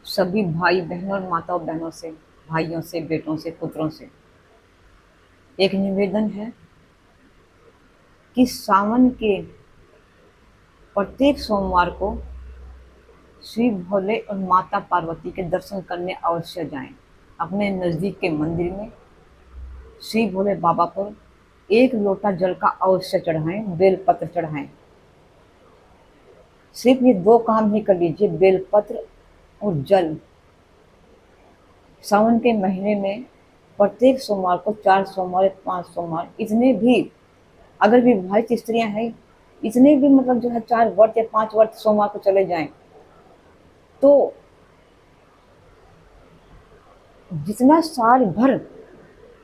सभी भाई बहनों और माताओं बहनों से, भाइयों से, बेटों से, पुत्रों से एक निवेदन है कि सावन के प्रत्येक सोमवार को श्री भोले और माता पार्वती के दर्शन करने अवश्य जाएं। अपने नज़दीक के मंदिर में श्री भोले बाबा को एक लोटा जल का अवश्य चढ़ाएं, बेलपत्र चढ़ाएं। सिर्फ ये दो काम ही कर लीजिए, बेलपत्र और जल। सावन के महीने में प्रत्येक सोमवार को 4 सोमवार, 5 सोमवार, इतने भी अगर विवाहित स्त्रियां हैं, इतने भी मतलब जो है 4 व्रत या 5 व्रत सोमवार को चले जाएं तो जितना साल भर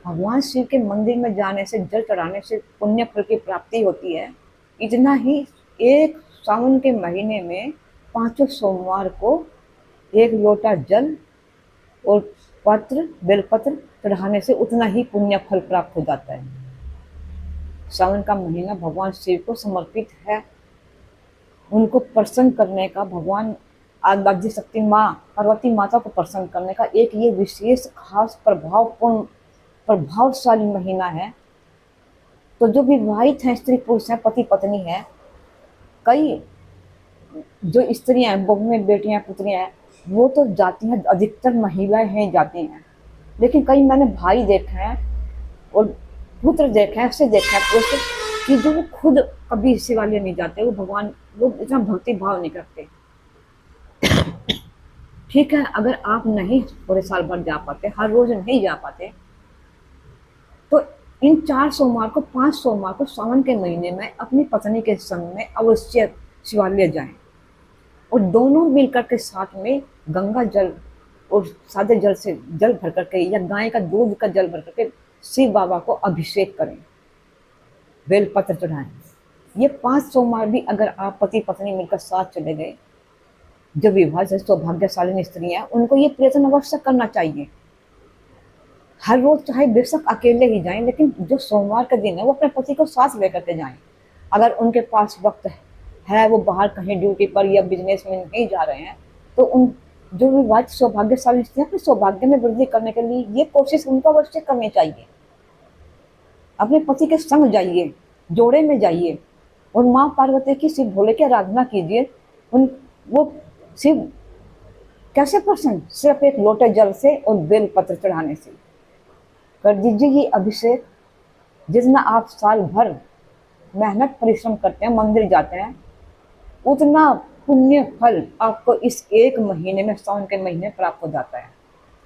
भगवान शिव के मंदिर में जाने से, जल चढ़ाने से पुण्य फल की प्राप्ति होती है, इतना ही एक सावन के महीने में 5 सोमवार को एक लोटा जल और पत्र, बेलपत्र चढ़ाने से उतना ही पुण्य फल प्राप्त हो जाता है। सावन का महीना भगवान शिव को समर्पित है। उनको प्रसन्न करने का, भगवान आदि शक्ति माँ पार्वती माता को प्रसन्न करने का एक ये विशेष खास प्रभावशाली महीना है। तो जो विवाहित हैं, स्त्री पुरुष हैं, पति पत्नी है, कई जो स्त्रियां हैं, बहुएं, बेटियां, पुत्रियां हैं, वो तो जाती हैं, अधिकतर महिलाएं हैं जाती हैं। लेकिन कई मैंने भाई देखे हैं और पुत्र देखे हैं, ऐसे देखे हैं पुरुष कि जो वो खुद कभी शिवालय नहीं जाते, वो भगवान, वो इतना भक्ति भाव नहीं करते। ठीक है, अगर आप नहीं पूरे साल भर जा पाते, हर रोज नहीं जा पाते, तो इन 4 सोमवार को, 5 सोमवार को सावन के महीने में अपनी पत्नी के संग में अवश्य शिवालय जाएं और दोनों मिलकर के साथ में गंगा जल और सादे जल से जल भर करके या गाय का दूध का जल भर करके शिव बाबा को अभिषेक करें, बेलपत्र चढ़ाएं। ये 5 सोमवार भी अगर आप पति पत्नी मिलकर साथ चले गए, जो विवाहित सौभाग्यशाली स्त्रियां, उनको ये प्रयत्न अवश्य करना चाहिए। हर रोज चाहे बेशक अकेले ही जाएं, लेकिन जो सोमवार का दिन है वो अपने पति को साथ लेकर के जाएं। अगर उनके पास वक्त है, वो बाहर कहीं ड्यूटी पर या बिजनेस में नहीं जा रहे हैं, तो उन जो विवाहित सौभाग्यशाली स्त्रियां अपने सौभाग्य में वृद्धि करने के लिए ये कोशिश उनको अवश्य करनी चाहिए। अपने पति के संग जाइए, जोड़े में जाइए और माँ पार्वती की, शिव भोले की आराधना कीजिए। उन वो शिव कैसे प्रसन्न? सिर्फ एक लोटे जल से और बेलपत्र चढ़ाने से। कर दीजिए ये अभिषेक। जितना आप साल भर मेहनत परिश्रम करते हैं, मंदिर जाते हैं, उतना पुण्य फल आपको इस एक महीने में, सावन के महीने प्राप्त हो जाता है।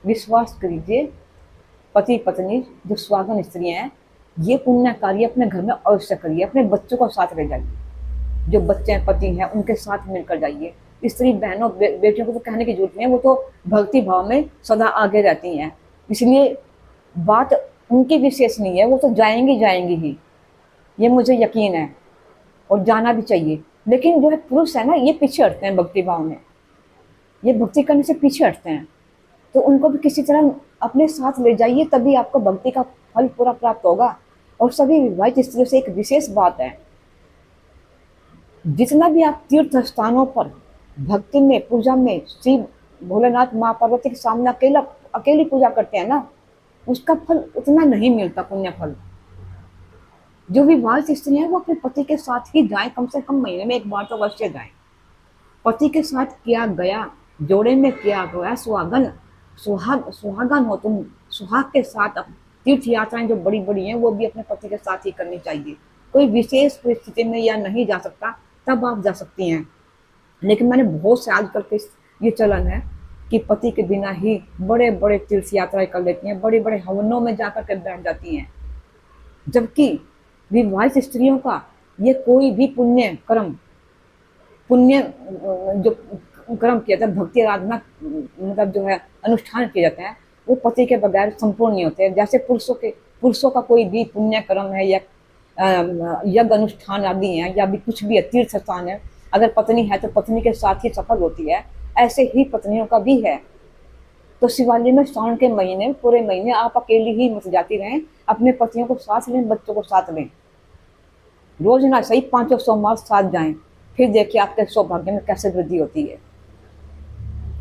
विश्वास करिए, पति पत्नी जो सुहागन स्त्रियां हैं, ये पुण्य कार्य अपने घर में अवश्य करिए। अपने बच्चों को साथ ले जाइए, जो बच्चे पति हैं उनके साथ मिलकर जाइए। स्त्री बहनों, बेटियों को तो कहने की जरूरत नहीं है, वो तो भक्ति भाव में सदा आगे रहती हैं, इसलिए बात उनकी विशेष नहीं है, वो तो जाएंगी जाएंगी ही, ये मुझे यकीन है और जाना भी चाहिए। लेकिन जो है पुरुष है ना, ये पीछे हटते हैं भक्ति भाव में, ये भक्ति करने से पीछे हटते हैं। तो उनको भी किसी तरह अपने साथ ले जाइए, तभी आपको भक्ति का फल पूरा प्राप्त होगा। और सभी विवाहित स्त्रियों से एक विशेष बात है, जितना भी आप तीर्थ स्थानों पर भक्ति में, पूजा में श्री भोलेनाथ माँ पार्वती के सामने अकेली पूजा करते हैं ना, उसका फल उतना नहीं मिलता, पुण्य फल। जो विवाहित स्त्री है वो अपने पति के साथ ही जाएं, कम से कम महीने में एक बार तो अवश्य जाएं। पति के साथ किया गया, जोड़े में किया गया सुहागन हो तुम, सुहाग के साथ तीर्थ यात्राएं जो बड़ी बड़ी हैं वो भी अपने पति के साथ ही करनी चाहिए। कोई विशेष परिस्थिति में या नहीं जा सकता, तब आप जा सकती हैं। लेकिन मैंने बहुत से आजकल के ये चलन है कि पति के बिना ही बड़े बड़े तीर्थ यात्राएं कर लेती हैं, बड़े बड़े हवनों में जाकर के बैठ जाती हैं, जबकि विवाहित स्त्रियों का ये कोई भी पुण्य जो कर्म किया जाता है, भक्ति आराधना मतलब जो है अनुष्ठान किए जाते हैं, वो पति के बगैर संपूर्ण नहीं होते हैं। जैसे पुरुषों का कोई भी पुण्य कर्म है या यज्ञ अनुष्ठान आदि है या भी कुछ भी है, तीर्थ स्थान है, अगर पत्नी है तो पत्नी के साथ ही सफल होती है, ऐसे ही पत्नियों का भी है। तो शिवालय में सावन के महीने, पूरे महीने आप अकेली ही मत जाती रहें, अपने पतियों को साथ लें, बच्चों को साथ लें। रोज ना सही 5 सोमवार साथ जाएं, फिर देखिए आपके सौभाग्य में कैसे वृद्धि होती है।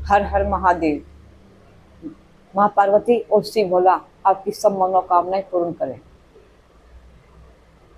हर हर महादेव। माँ पार्वती और शिव भोला आपकी सब मनोकामनाएं पूर्ण करें।